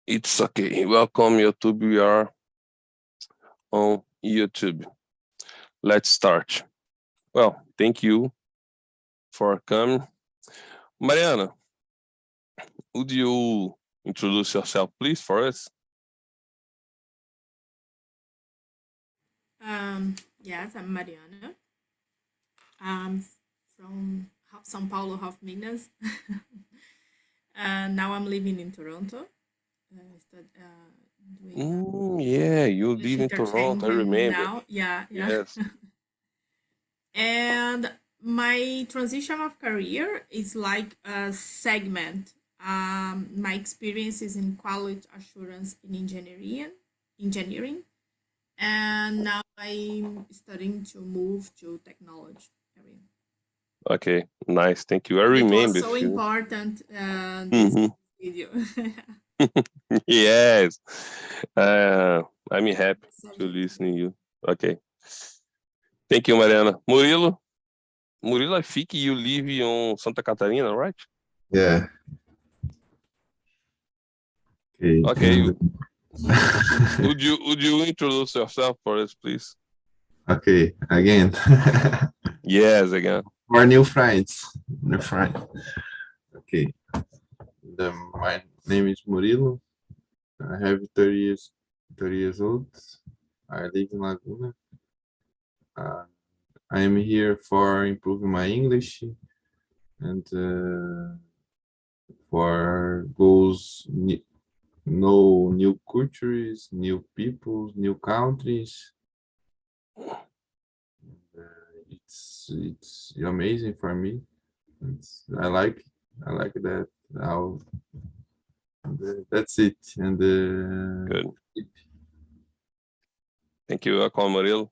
It's okay. Welcome, YouTube. We are on YouTube. Let's start. Well, thank you for coming. Mariana, would you introduce yourself, please, for us? Yes, I'm Mariana. I'm from half São Paulo, half Minas. And now I'm living in Toronto. Doing Yeah, you English live in Toronto, I interchanging remember. now. Yeah. Yes. And my transition of career is like a segment. My experience is in quality assurance in engineering, and now I'm studying to move to technology area. Okay, nice. Thank you. I And it was remember so you. important this Mhm. video. Yes. I'm happy to Subject. listen to you. Okay. Thank you, Mariana. Murilo, I think you live in Santa Catarina, right? Yeah. Okay. Okay. And, Would you introduce yourself for us, please? okay. Again. Yes, again. More new friends. New friend. Okay. My name is Murilo. I have 30 years old. I live in Laguna. I am here for improving my English and for goals, know new cultures, new peoples, new countries. It's amazing for me. I like that. How that's it. And Good. Thank you. Welcome, Murilo.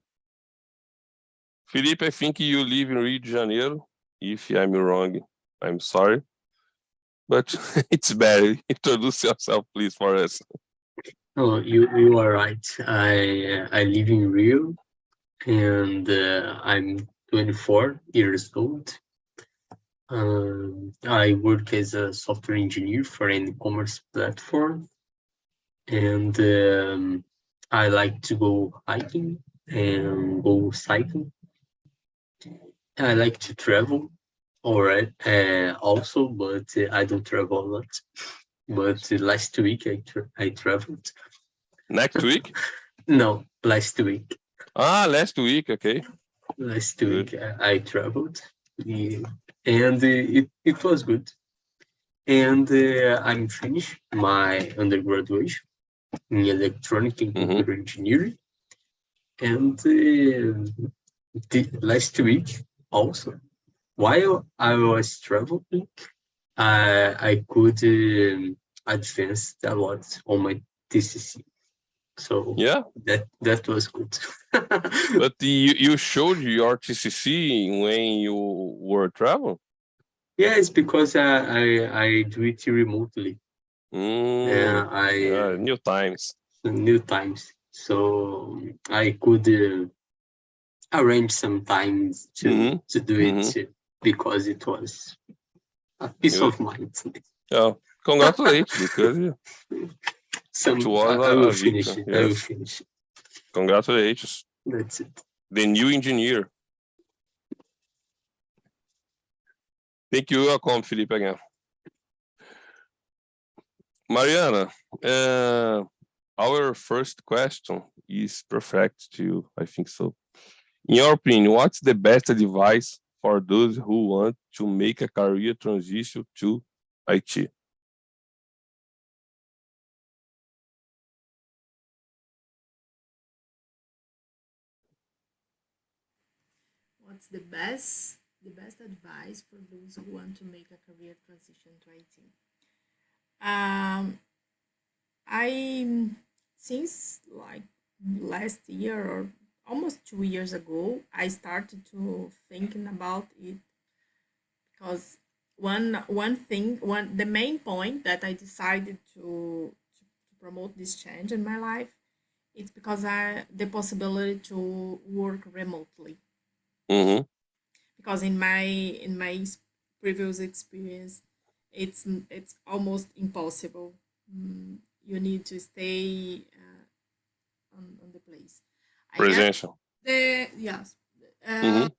Felipe, I think you live in Rio de Janeiro. If I'm wrong, I'm sorry. But it's better. Introduce yourself, please, for us. Oh, you are right. I live in Rio, and I'm 24 years old. I work as a software engineer for an e-commerce platform, and I like to go hiking and go cycling. I like to travel, alright, also, but I don't travel a lot. But last week I traveled. Next week? No, last week. Last week, okay. Last week I traveled, and it was good. And I'm finished my undergraduate in electronic and computer engineering. And last week also, while I was traveling, I could advance a lot on my TCC. So yeah, that was good. But you showed your TCC when you were traveling? Yeah, it's because I do it remotely. New times. New times. So I could arrange some times to do it because it was a peace of mind. Yeah, congratulations, because it was I will finish it. Yes. I will finish it. Congratulations. That's it. The new engineer. Thank you. Welcome, Felipe, again. Mariana, our first question is perfect to you, I think so. In your opinion, what's the best advice for those who want to make a career transition to IT? What's the best advice for those who want to make a career transition to IT? I since like last year or almost 2 years ago, I started to thinking about it because the main point that I decided to promote this change in my life, it's because I the possibility to work remotely. Because in my previous experience, it's almost impossible. you need to stay on the place. I guess Presential. yes. Mhm.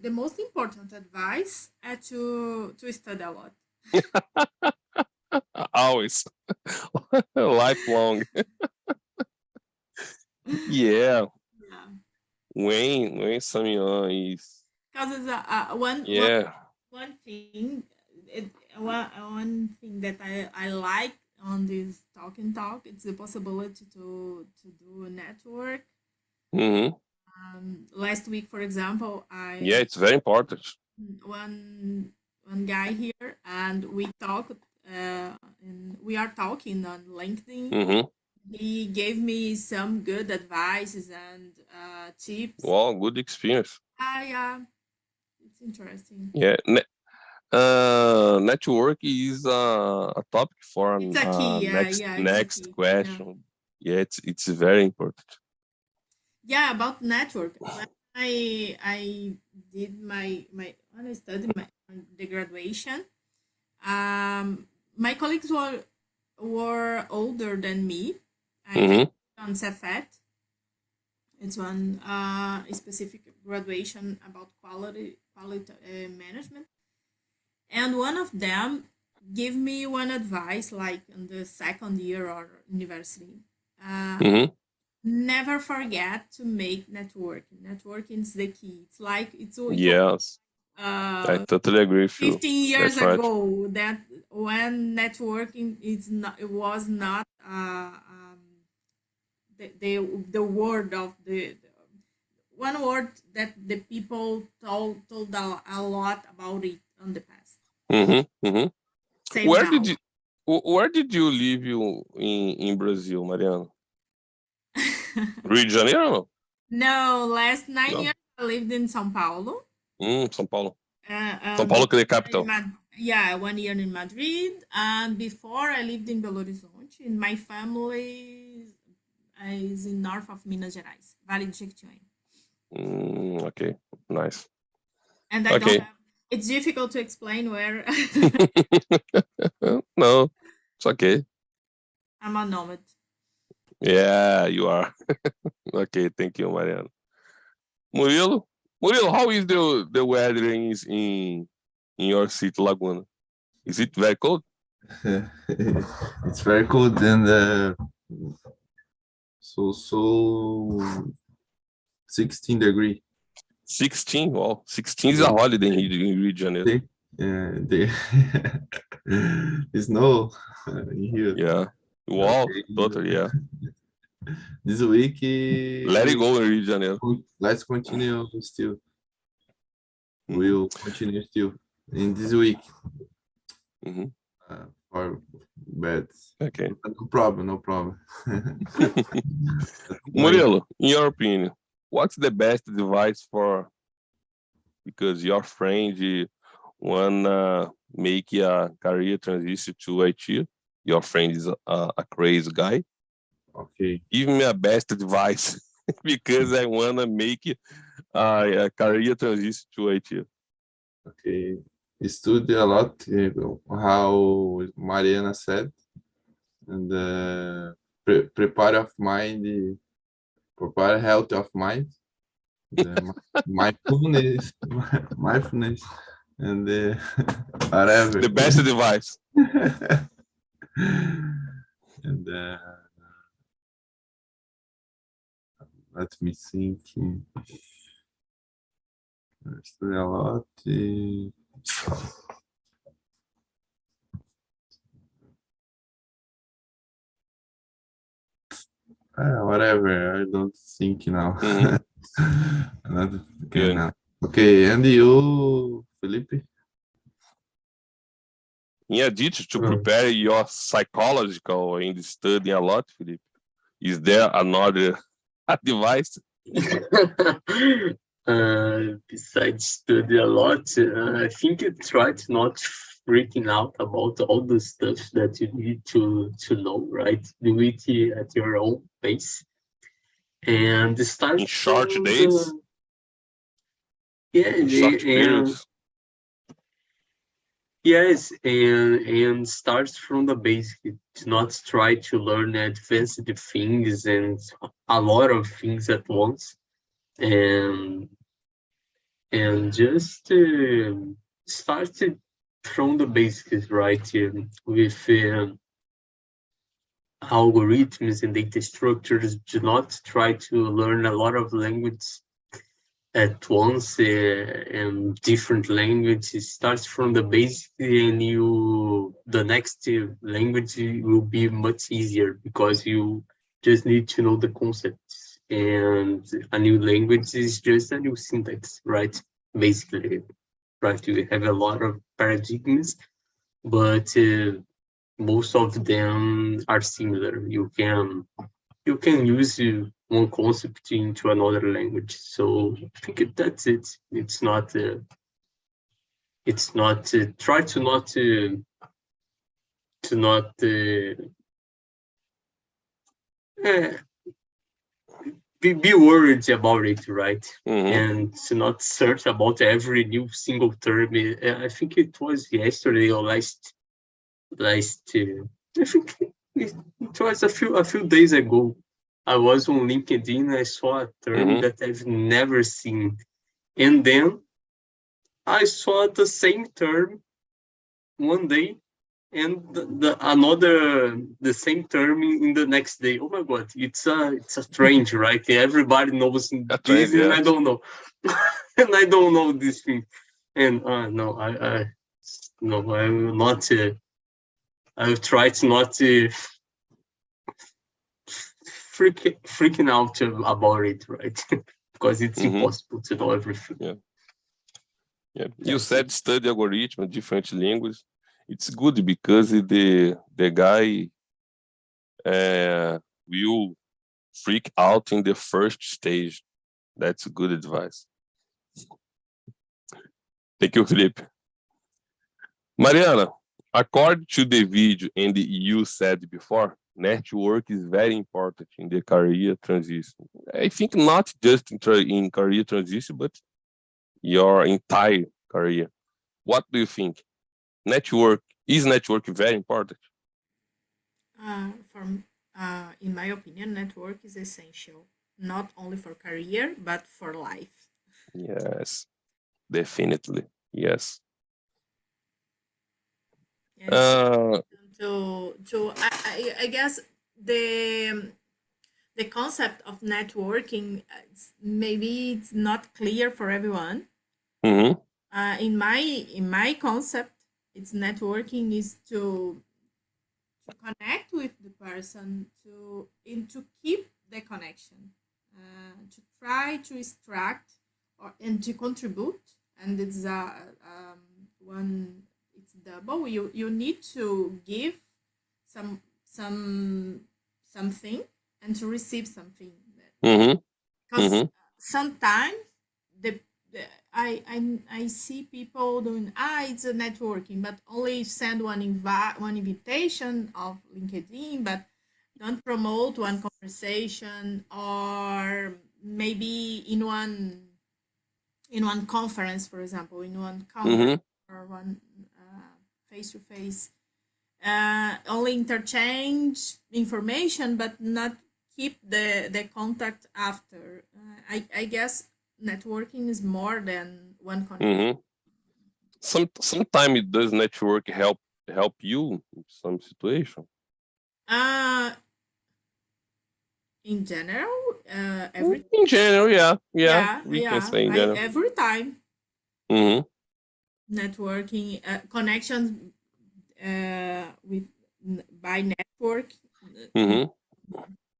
The most important advice is to study a lot. Always. Lifelong. Yeah. Yeah, When Samian is, because it's yeah. one thing. One thing that I like on this talk, it's the possibility to do a network. Hmm. Last week, for example, Yeah, it's very important. one one guy here, and we are talking on LinkedIn. Hmm. He gave me some good advices and tips. Wow, good experience. Yeah, it's interesting. Yeah. Network is a topic for It's a key. Yeah, next yeah, it's a next key. Yeah, question. Yeah, it's very important. yeah. About network, when I did when I studied the graduation, my colleagues were older than me. I Hmm. on Cefet. It's one specific graduation about quality management, and one of them gave me one advice like in the second year or university. Uh, Hmm. Never forget to make networking. Networking is the key. It's like it was Yes, I uh, totally agree with you. 15 years That's right. ago that when networking is not it was not the word of the one word that the people told a lot about it on the past. Hmm. Hmm. Same Where did now. you where did you live in Brazil, Mariano? Rio de Janeiro? No, last 9 years No. I lived in São Paulo. São Paulo. São One Paulo que é year in capital. yeah, 1 year in Madrid, and before I lived in Belo Horizonte. And my family is in north of Minas Gerais, Vale do Jequitinhonha. Okay, nice. And I don't Okay. have. It's difficult to explain where No, it's okay. I'm a nomad. Yeah, you are. Okay, thank you, Mariano. Murilo? Murilo, how is the weather in your city, Laguna? Is it very cold? It's very cold and so 16 degree. 16? Wow, 16 is a holiday in Rio de Janeiro. They snow in here. Yeah. Wow, Okay. totally, yeah. This week, Let it go in Rio de Janeiro. let's continue still. Mhm. We'll continue still in this week Mhm. for beds. Okay. No problem, no problem. Murilo, in your opinion, what's the best advice for, because your friend wanna make a career transition to IT? Your friend is a crazy guy. Okay. Give me a best advice because I wanna make a career transition to IT. Okay. Study a lot, how Mariana said, and prepare of mind, prepare health of mind, the mindfulness, mindfulness, and whatever. The best advice. And let me think. Study a lot. Whatever. I don't think now. Mhm. Not thinking Good. now. Okay, and you, Felipe? In addition to prepare your psychological and studying a lot, Felipe, is there another advice? Besides study a lot, I think you try to not freaking out about all the stuff that you need to know, right? Do it at your own pace and start In short to days? yeah, In short and periods? Yes, and starts from the basic. Do not try to learn advanced things and a lot of things at once, and just start from the basics, right? With algorithms and data structures. Do not try to learn a lot of language at once, and different languages. Starts from the basic, and the next language will be much easier because you just need to know the concepts, and a new language is just a new syntax, right? Basically, right? You have a lot of paradigms, but most of them are similar. You can use one concept into another language. So I think that's it. It's not. Try to not uh, be worried about it, right? And to not search about every new single term. I think it was yesterday or last. I think it was a few days ago. I was on LinkedIn. I saw a term that I've never seen, and then I saw the same term one day, and the same term in the next day. Oh my god, it's a trend, right? Everybody knows this, and I don't know, and I don't know this thing, and no, I will not. I will try to not freaking out about it, right? Because it's impossible to know everything. Yeah. You said study algorithm, different languages. It's good because the guy will freak out in the first stage. That's good advice. Thank you, Felipe. Mariana, according to the video and you said before, network is very important in the career transition. I think not just in career transition, but your entire career. What do you think? Is network very important? In my opinion, network is essential, not only for career, but for life. Yes, definitely. Yes. Yes. I guess the concept of networking, maybe it's not clear for everyone. In my concept, it's networking is to connect with the person, to keep the connection, to try to extract and to contribute. And it's one, it's double. You need to give something and to receive something. Because sometimes the I see people doing it's a networking, but only send one invitation of LinkedIn, but don't promote one conversation, or maybe in one conference, for example, in one conference or one face to face, only interchange information, but not keep the contact after. I guess networking is more than one connection. Sometimes does network help you in some situation? In general, in general, yeah. We can say in general. every time. Networking connections with by network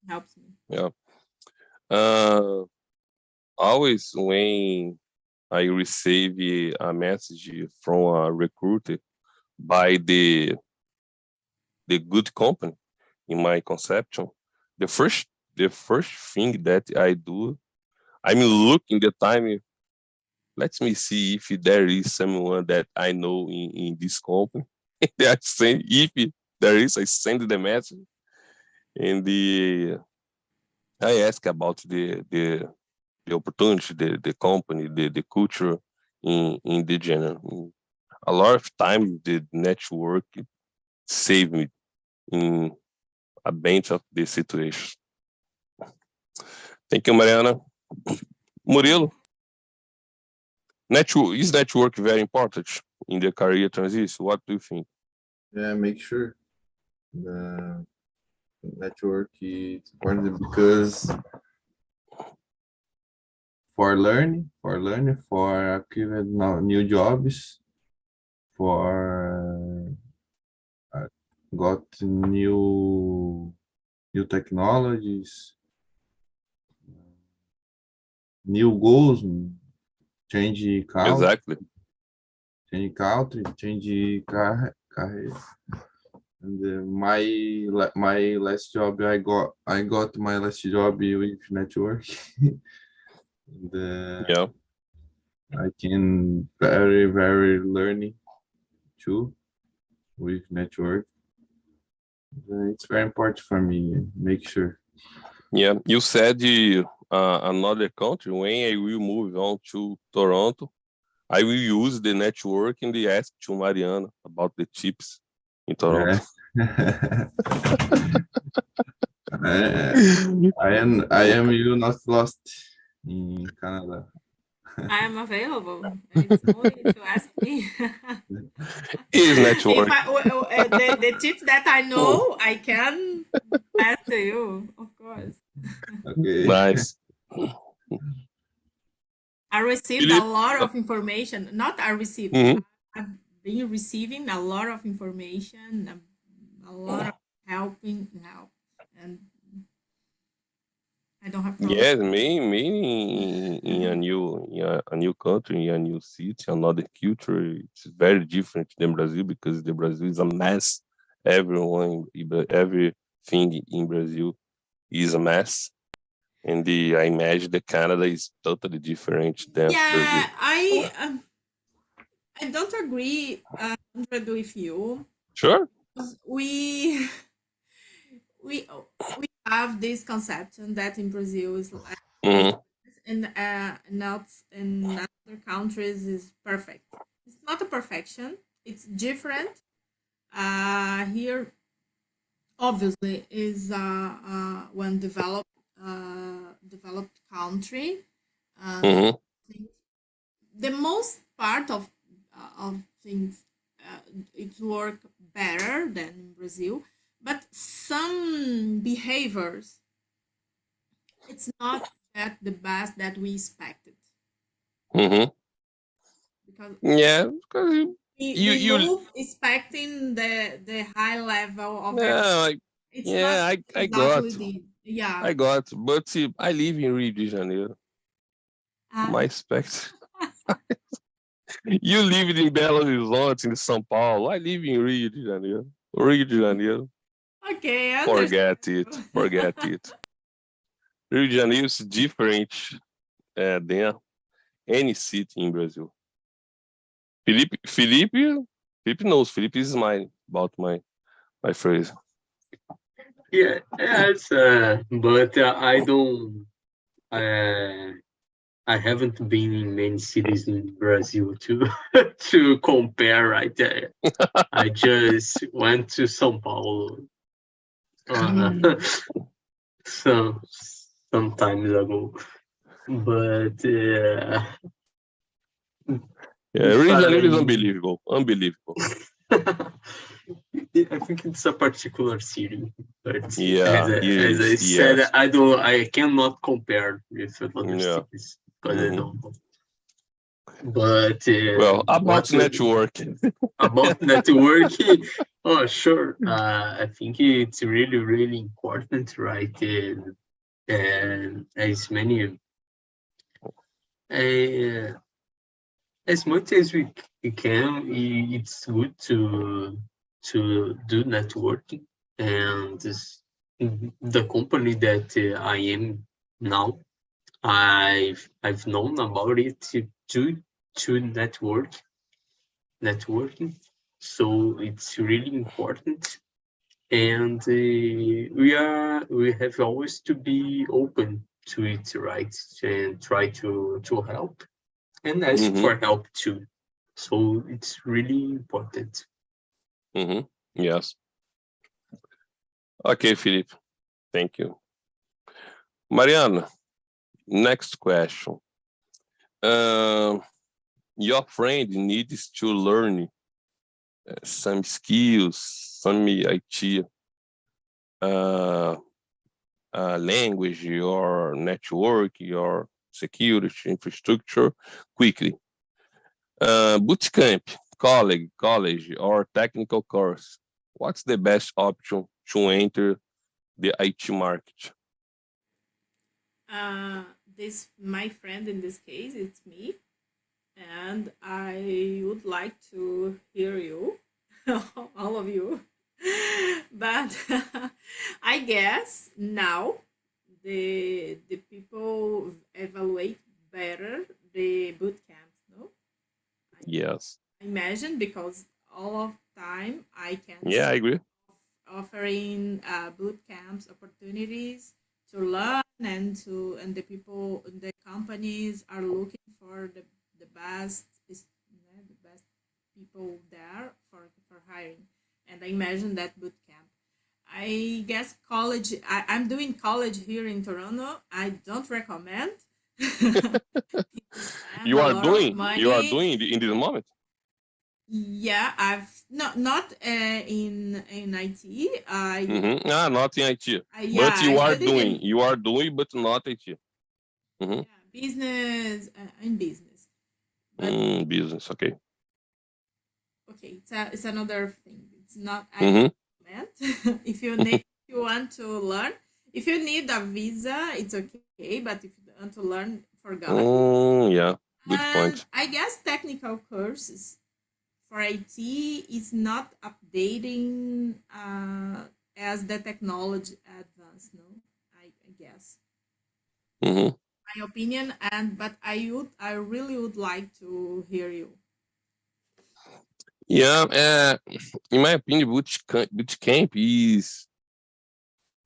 helps me. Yeah. Always when I receive a message from a recruiter by the good company in my conception, the first thing that I do, I'm looking the time. Let me see if there is someone that I know in this company. If there is, I send the message, and I ask about the opportunity, the company, the culture in the general. a lot of times the network saved me in a bunch of these situations. Thank you, Mariana. Murilo, is network very important in the career transition? What do you think? Yeah, make sure the network is important because for learning, for acquiring new jobs, for got new technologies, new goals, change country, Exactly. change career. And my last job, I got my last job with network. And, Yeah. I can very learning too with network. It's very important for me. Make sure. Yeah. You said another country. When I will move on to Toronto, I will use the network and the ask to Mariana about the chips in Toronto. Yeah. I am you not lost in Canada. I am available. It's only to ask me. Is network. The tips that I know, I can pass to you, of course. Okay. Nice. I received a lot of information. Not I received. Mhm. I've been receiving a lot of information, a lot of help, and I don't have problem. Yes, me in a new country, in a new city, another culture. It's very different than Brazil because the Brazil is a mess. Everything in Brazil is a mess, and I imagine that Canada is totally different than Brazil. Yeah, I don't agree 100 with you. Sure. We we we have this conception that in Brazil is like Mhm. and not in other countries is perfect. It's not a perfection. It's different. Here, obviously, is one developed country. Mhm. The most part of things it work better than in Brazil, but some behaviors it's not that the best that we expected Mhm. because Yeah, because we you move expecting the high level of yeah, it's not I got. exactly the yeah But see, I live in Rio de Janeiro. My expect. You live in Belo Horizonte, in São Paulo. I live in Rio de Janeiro. Rio de Janeiro. okay, I Forget understand. it. Forget it. Rio de Janeiro is different than any city in Brazil. Felipe knows. Felipe is mine about my phrase. Yeah, yes, but I don't. I haven't been in many cities in Brazil to to compare right there. I just went to São Paulo some times ago, but Yeah, Rio de Janeiro is unbelievable. Unbelievable. I think it's a particular city, but Yeah, as I said, yes. I cannot compare with other Yeah. cities because I don't know. But Well, about networking. about networking, oh sure, I think it's really important, right? And as many as much as we can, it's good to do networking. And the company that I am now, I've known about it to networking. So it's really important, and we have always to be open to it, right? And try to help and ask for help too. So it's really important. Yes. Okay, Felipe. Thank you. Mariana, next question. Your friend needs to learn some skills, some IT language, your network, your security infrastructure quickly. Bootcamp, college, or technical course. What's the best option to enter the IT market? This my friend in this case, it's me, and I would like to hear you, all of you. But I guess now the people evaluate better the boot camps, no? Yes. I imagine because all of time I can Yeah, I agree. offering boot camps opportunities to learn and the people the companies are looking for the best the best people there for hiring, and I imagine that boot camp. I guess college. I'm doing college here in Toronto. I don't recommend to spend You a are lot of doing, you are money. doing in this moment. Yeah, I've not in IT. Not in IT, Yeah, but I studied in you are doing, but not IT. Mm-hmm. yeah business in business, but Business, okay. okay, it's another thing. It's not I don't Mm-hmm. recommend. If you want to learn, if you need a visa, it's okay. But if you want to learn, forgot. Yeah, good And point. I guess technical courses for IT is not updating as the technology advance. No, I guess Mm-hmm. my opinion. And but I really would like to hear you. Yeah, in my opinion, boot camp is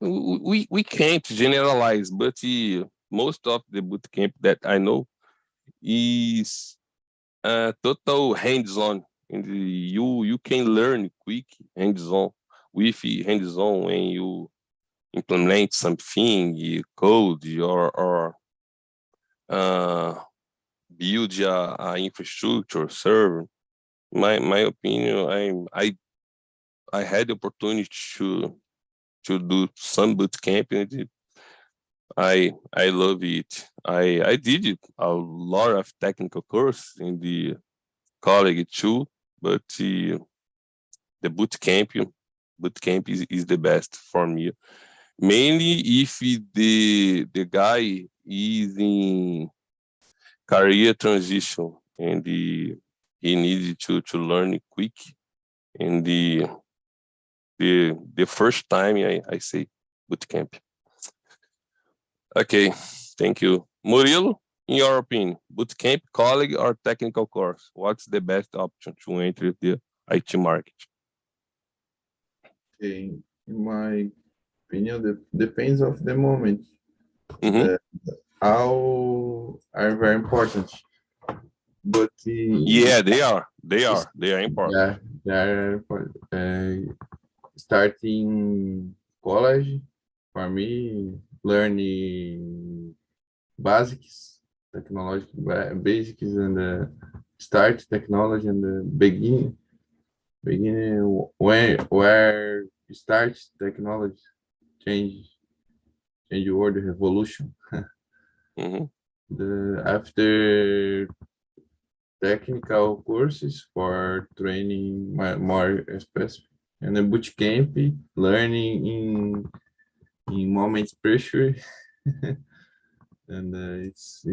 we can't generalize, but most of the boot camp that I know is total hands-on, and you can learn quick hands-on with hands-on when you implement something, you code or uh, build a infrastructure server. My opinion, I had the opportunity to do some boot camp, and I love it. I did a lot of technical course in the college too, but the boot camp is the best for me. Mainly if the guy is in career transition and he needed to learn quick, and the first time I say boot camp. Okay, thank you. Murilo, in your opinion, boot camp, college, or technical course? What's the best option to enter the IT market? Okay, in my opinion, depends of the moment. Mm-hmm. All are very important, but Yeah, they are. They are. They are important. yeah, they are important. Starting college for me, learning basics, technological basics, and start technology and the beginning where you start technology change change the world revolution. Mm-hmm. The after technical courses for training more specific and a boot camp learning in moments pressure and it's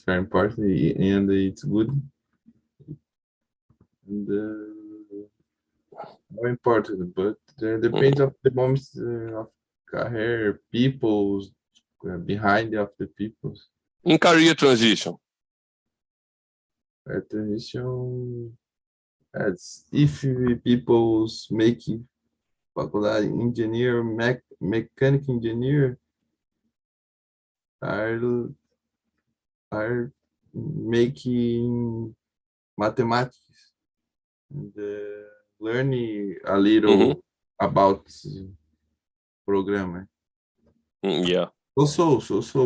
very important and it's good and very important, but depends of the moments of career people's behind of the people's In career transition. transition as if people's making faculdade engineer mechanic engineer are are making mathematics and learning a little about programming. Yeah. So,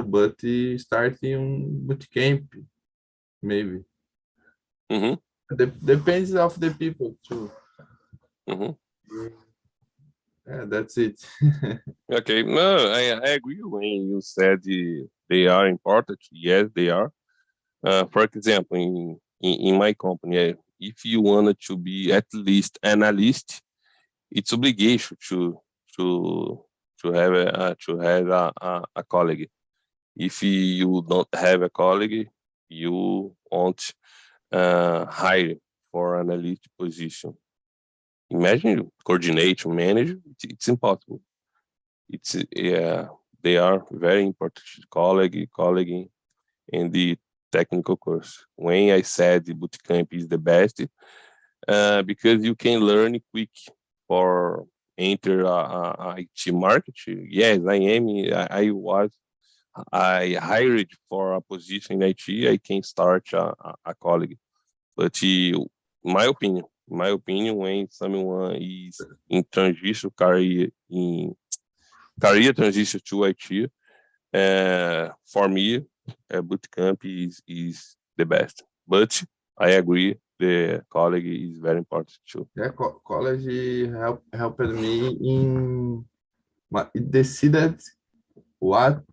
but starting bootcamp, maybe. Depends of the people too. Yeah, that's it. Okay, no, I agree when you said they are important. Yes, they are. For example, in my company, if you wanted to be at least analyst, it's obligation to have a colleague. If you don't have a colleague, you won't hire for an analyst position. Imagine you coordinate, manage. It's impossible. They are very important colleague in the technical course. When I said the bootcamp is the best, because you can learn quick for enter a IT market. Yes, I hired for a position in IT. I can start a colleague, but my opinion, when someone is in transition career transition to IT, for me, bootcamp is the best. But I agree, the colleague is very important too. Yeah, college helped me in decided what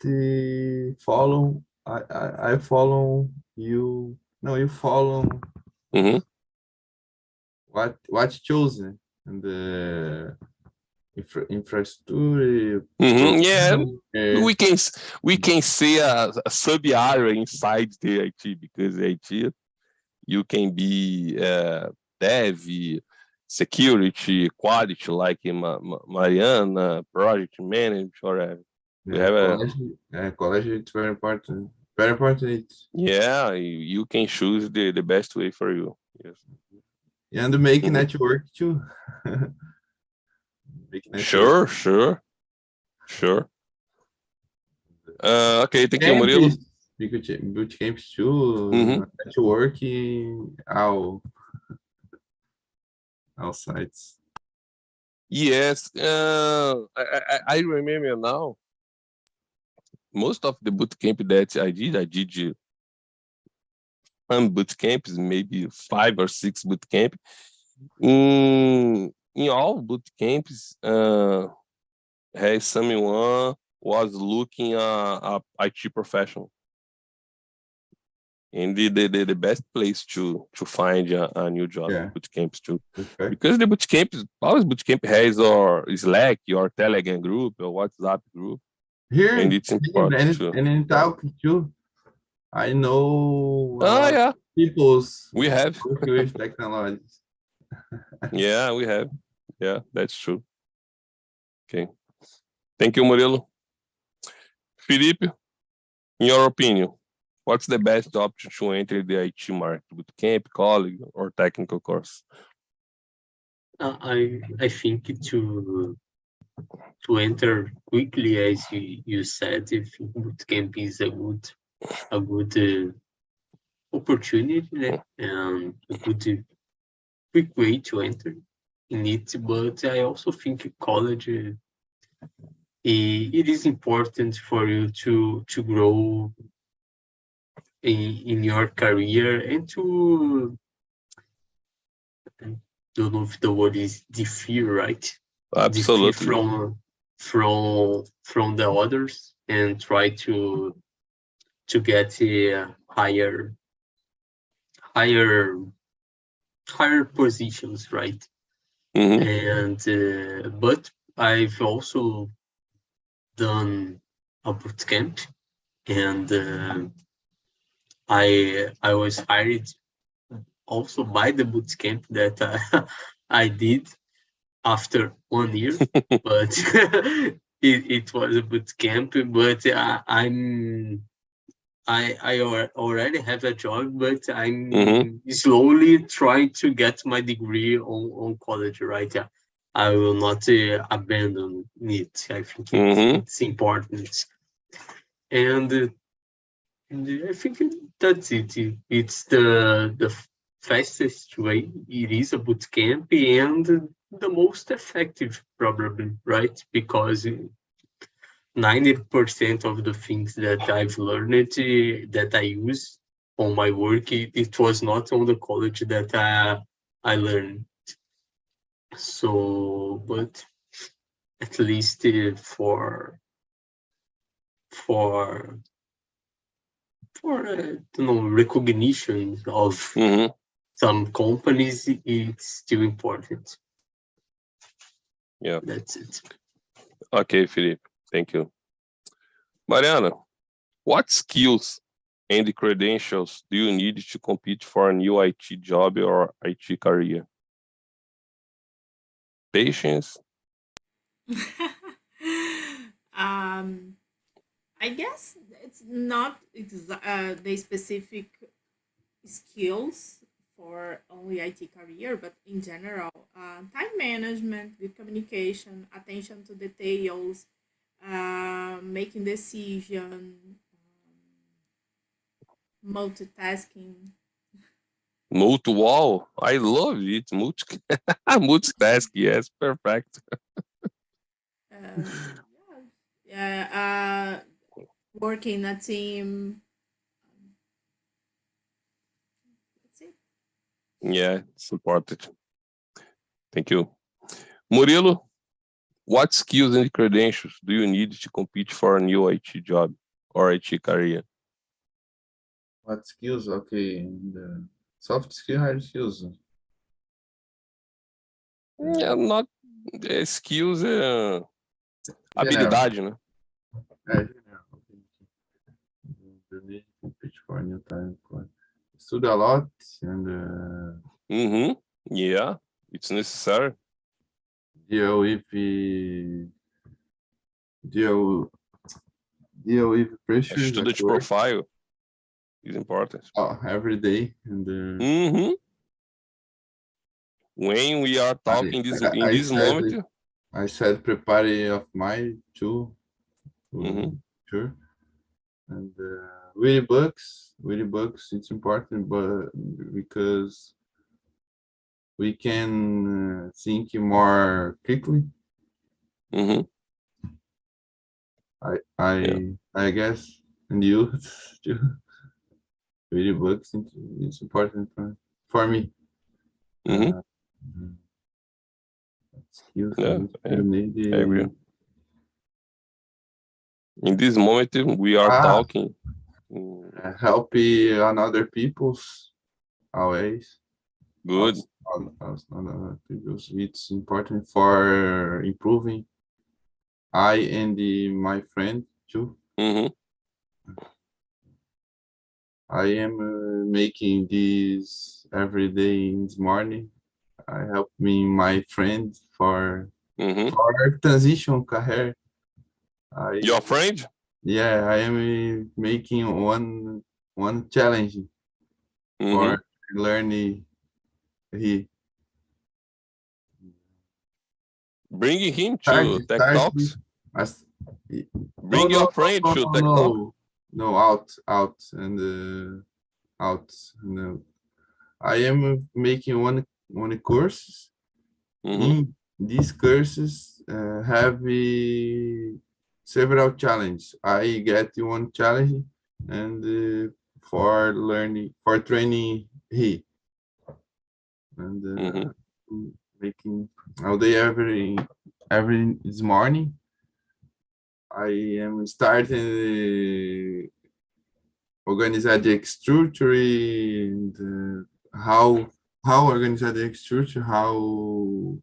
follow. I follow you. No, you follow what chosen and the infrastructure. Yeah, we can see a sub area inside the IT, because IT you can be dev, security, quality, like Mariana, project manager, whatever. We have college it's very important. Very important. Yeah, you can choose the best way for you. Yes. And make network too. Sure. Okay, thank you, Murilo. Bootcamps too. Networking all sites. Yes, I remember now. Most of the bootcamp that I did some bootcamps, maybe 5 or 6 bootcamp. In all bootcamps, has someone was looking a IT professional, and the best place to find a new job. Bootcamps too, because the bootcamp has or Slack, your Telegram group, or WhatsApp group. Here, and it's important too. And in talk too, I know people's we have with technologies. Yeah, we have. Yeah, that's true. Okay. Thank you, Murilo. Felipe, in your opinion, what's the best option to enter the IT market? Bootcamp, college, or technical course? I think to enter quickly, as you said, if bootcamp is a good opportunity and a good quick way to enter in it. But I also think college it is important for you to grow in your career and to, I don't know if the word is differ, right? Absolutely. Differ from the others and try to get a higher positions, right? And but I've also done a bootcamp, and I was hired also by the bootcamp that I did after 1 year, but it was a bootcamp. But I already have a job, but I'm slowly trying to get my degree on college, right? I will not abandon it. I think it's important. And I think that's it. It's the fastest way. It is a boot camp and the most effective, probably, right? Because 90% of the things that I've learned that I use on my work, it was not on the college that I learned. So, but at least for recognition of some companies, it's still important. Yeah. That's it. Okay, Felipe. Thank you. Mariana, what skills and credentials do you need to compete for a new IT job or IT career? Patience? I guess it's not the specific skills for only IT career, but in general, time management, good communication, attention to details, making decision, multitasking. Multi-wall? I love it. Multitask, yes, perfect. Working a team. That's it. Yeah, supported. Thank you. Murilo, what skills and credentials do you need to compete for a new IT job or IT career? What skills? Okay, and soft skill, hard skills. Yeah, not skills, General. habilidade, né? General. You need to compete for a new time. Study a lot and Yeah, it's necessary. deal with pressure Student at work profile is important. every day and When we are talking in this moment, I said prepare of my too. Sure. And really books, it's important, but because we can think more quickly. I guess, and you too. Really books, it's important for me. Skills yeah, I I agree. In this moment, we are talking. Help on other people's always. Good. It's important for improving. I and my friend too. I am making this every day in the morning. I help me my friend for transition career. Your friend? Yeah, I am making one challenge for learning. Bringing him to Tech Talks. Bring your friend to Tech Talks. No, out. No, I am making one course. These courses have several challenges. I get one challenge and for training and making all day every this morning. I am starting organize the structure and how organize the structure, how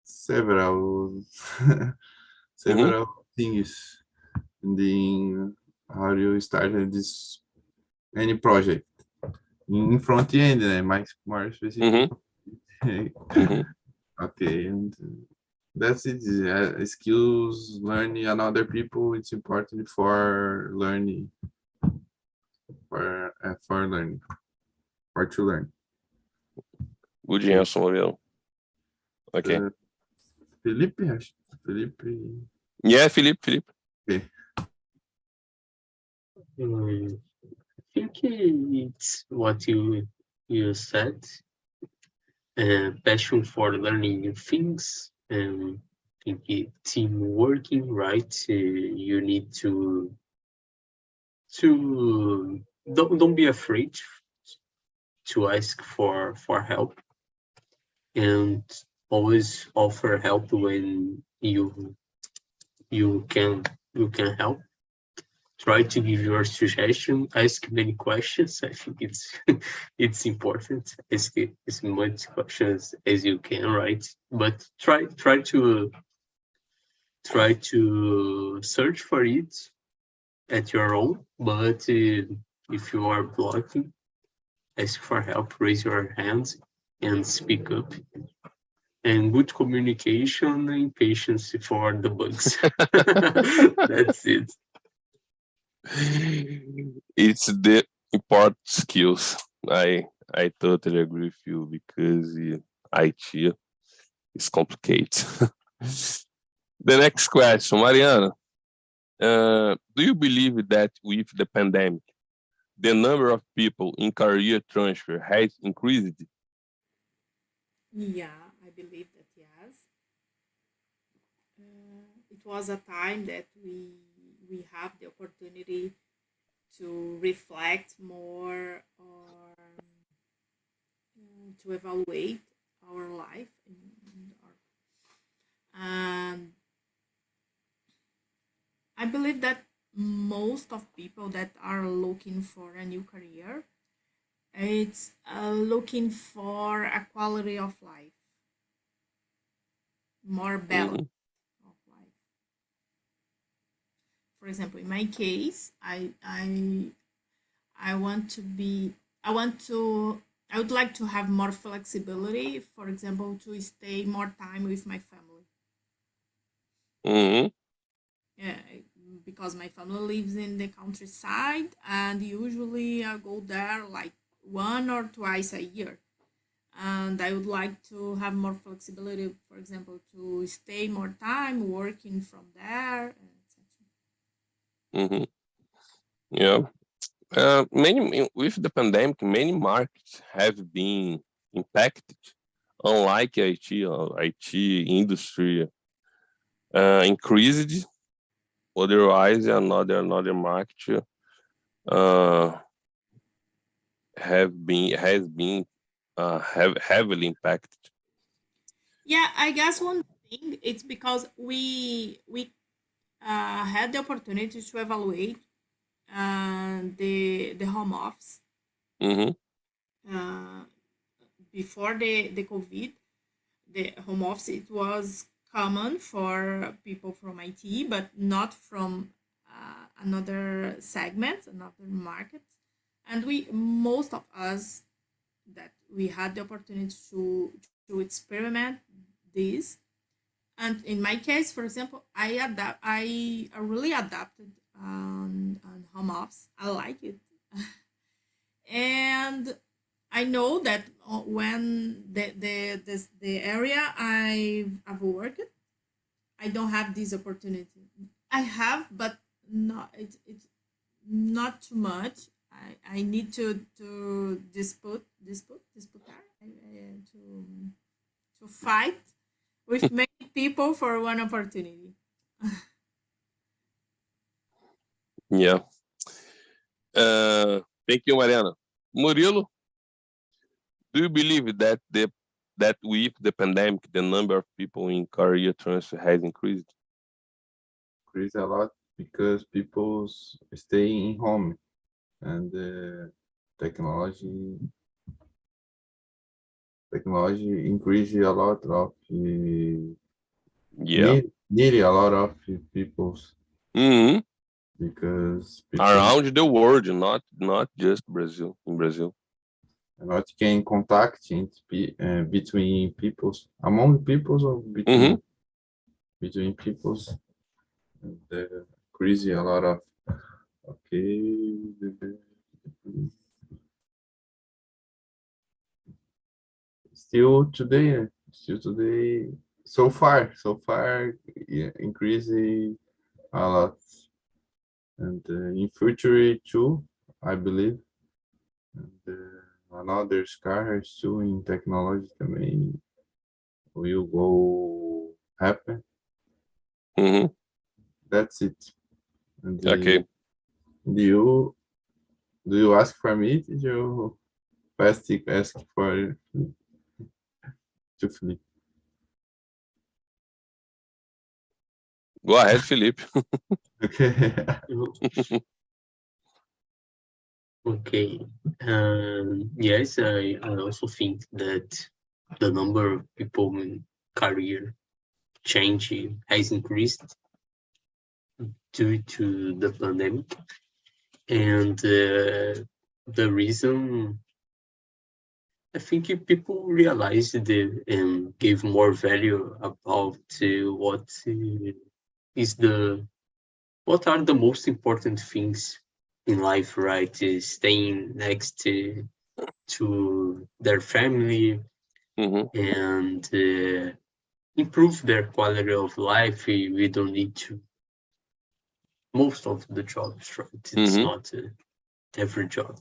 several things, and then how you started this any project in front end, more specific. Okay, and that's it. Skills learning on other people. It's important for learning, for to learn. Good answer, Murilo. Okay. Felipe. Yeah, Felipe. Okay. think it's what you said. Passion for learning new things. I think team working, right? You need to don't be afraid to ask for help, and always offer help when you can help. Try to give your suggestion, ask many questions. I think it's it's important. Ask as much questions as you can, right? But try to search for it at your own. But if you are blocking, ask for help, raise your hands and speak up. And good communication and patience for the bugs. That's it. It's the important skills. I totally agree with you because IT is complicated. The next question, Mariana. Do you believe that with the pandemic, the number of people in career transfer has increased? Yeah, I believe that yes. It was a time that we have the opportunity to reflect more or to evaluate our life and I believe that most of people that are looking for a new career, it's looking for a quality of life, more balance Mhm. of life. For example, in my case, I want to be I want to I would like to have more flexibility, for example, to stay more time with my family. Mhm. Yeah, because my family lives in the countryside and usually I go there like one or twice a year. And I would like to have more flexibility, for example, to stay more time working from there, etc. Mhm. Yeah. With the pandemic, many markets have been impacted. Unlike IT industry increased, otherwise another market uh, has been have heavily impacted. Yeah, I guess one thing it's because we had the opportunity to evaluate the home office Mm-hmm. uh, before the COVID. The home office it was common for people from IT, but not from another segment, another market. And we most of us that we had the opportunity to experiment this. And in my case, for example, I really adapted on home office. I like it, and I know that when the area I've worked, I don't have this opportunity. I have, but not it's not too much. I need to disputar to fight with many people for one opportunity. Yeah. Thank you, Mariana. Murilo, do you believe that with the pandemic, the number of people in career transfer has increased? Increase a lot because people stay in home and technology increase a lot of Yeah. need a lot of people Hmm. because people Around the world, not just Brazil. In Brazil. not can contact between peoples among peoples or Hmm. between peoples and crazy a lot of okay still today so far yeah, increasing a lot and in future too I believe. And, another scar still in technology também will go happen. That's it. And Okay. do you ask for me? Did you ask for to Felipe? Go ahead, Felipe. Okay. Okay. Yes, I also think that the number of people in career change has increased due to the pandemic. And the reason, I think people realized and gave more value about what are the most important things in life, right? Is staying next to their family and improve their quality of life. We don't need to, most of the jobs, right? It's not every job,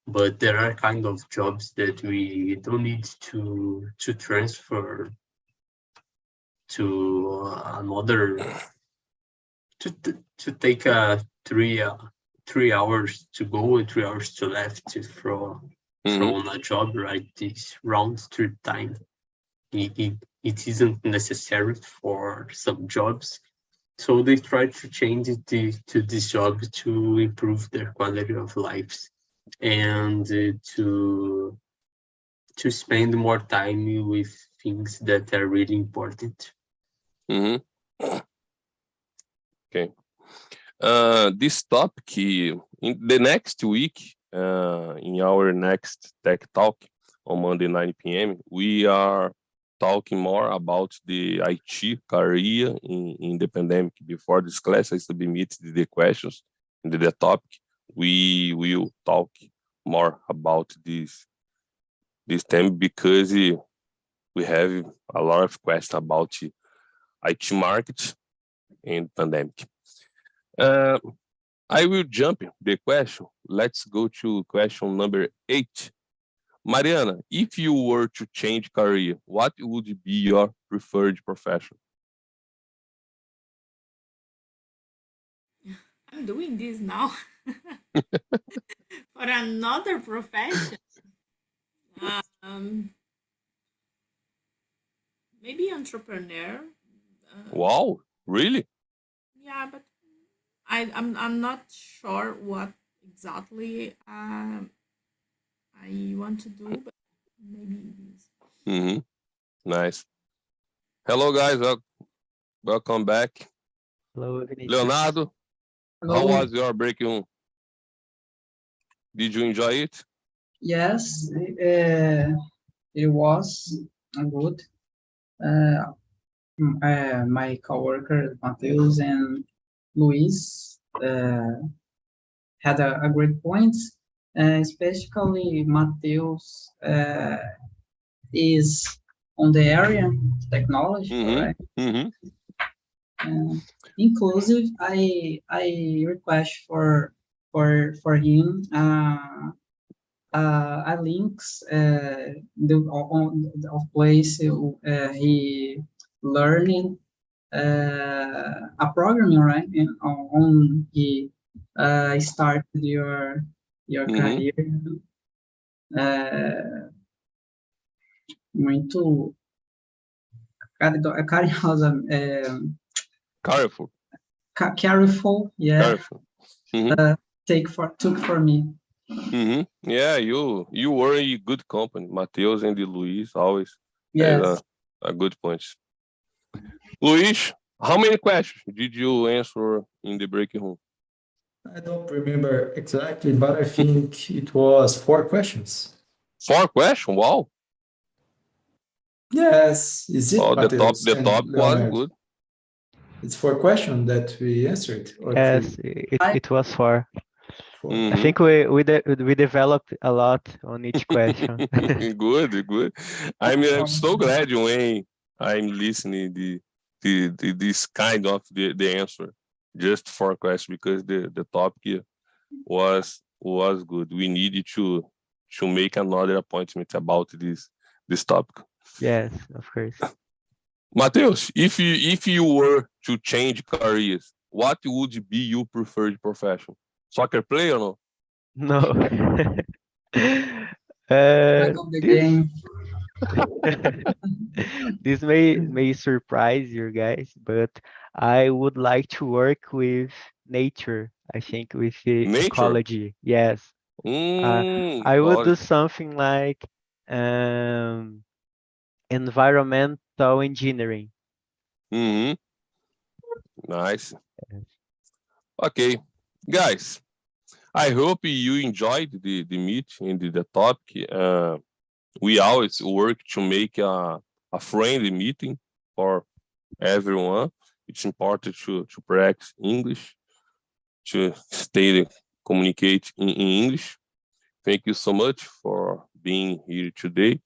but there are kind of jobs that we don't need to transfer to another, to take 3 hours to go and 3 hours to left from a job, right? This round trip time, it isn't necessary for some jobs, so they try to change it to this job to improve their quality of lives and to spend more time with things that are really important. Okay. This topic, in the next week, in our next Tech Talk on Monday 9 p.m., we are talking more about the IT career in the pandemic. Before this class, I submit the questions in the topic. We will talk more about this theme because we have a lot of questions about IT market and pandemic. I will jump the question. Let's go to question number 8. Mariana, if you were to change career, what would be your preferred profession? I'm doing this now. For another profession. Maybe entrepreneur. Wow, really? Yeah, but I'm not sure what exactly I want to do, but maybe it is. Nice. Hello, guys. Welcome back. Hello, Vinicius. Leonardo, how was your breaking room? Did you enjoy it? Yes, it was good. My coworker Mateus and Luis had a great point. Especially Mateus is on the area of technology, right? Inclusive, I request for him a links of place he learning a programming, right? And on he started your career. Muito carinhosa. Careful, yeah. Careful. Took for me. Yeah, you were a good company. Mateus and Luis always Yes. a good point. Luis, how many questions did you answer in the breaking room? I don't remember exactly, but I think it was 4 questions. 4 questions? Wow. Yes, is it? Oh, the Mateus top and was Leonardo? good. It's 4 questions that we answered. Or Yes, 3? it was 4. 4. I think we developed a lot on each question. Good. I'm so glad when I'm listening this kind of the answer just 4 questions because the topic here was was good. We needed to make another appointment about this topic. Yes, of course. Mateus, if you were to change careers, what would be your preferred profession? Soccer player or no? No. Back of the This game. this may surprise you guys, but I would like to work with nature. I think with the Nature? ecology. Yes. I would do Ecology. something like environmental engineering. Mm-hmm. Nice. Okay, guys. I hope you enjoyed the meet and the topic. We always work to make a friendly meeting for everyone. It's important to practice English, to stay communicate in English. Thank you so much for being here today.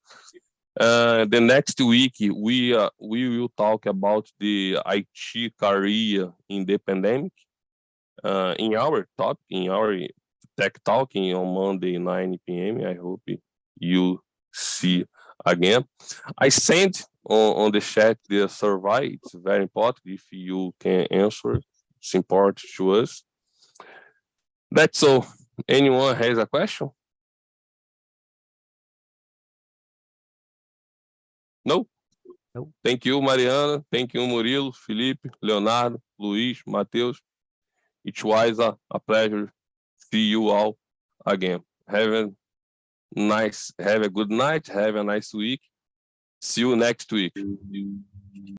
The next week we will talk about the IT career in the pandemic. In our topic, in our tech talking on Monday 9 p.m. I hope you see again. I sent on the chat the survey. It's very important if you can answer. It's important to us. That's all. Anyone has a question? No? No. Thank you, Mariana. Thank you, Murilo, Felipe, Leonardo, Luis, Mateus. It was a pleasure. See you all again. Have a good night. Have a nice week. See you next week.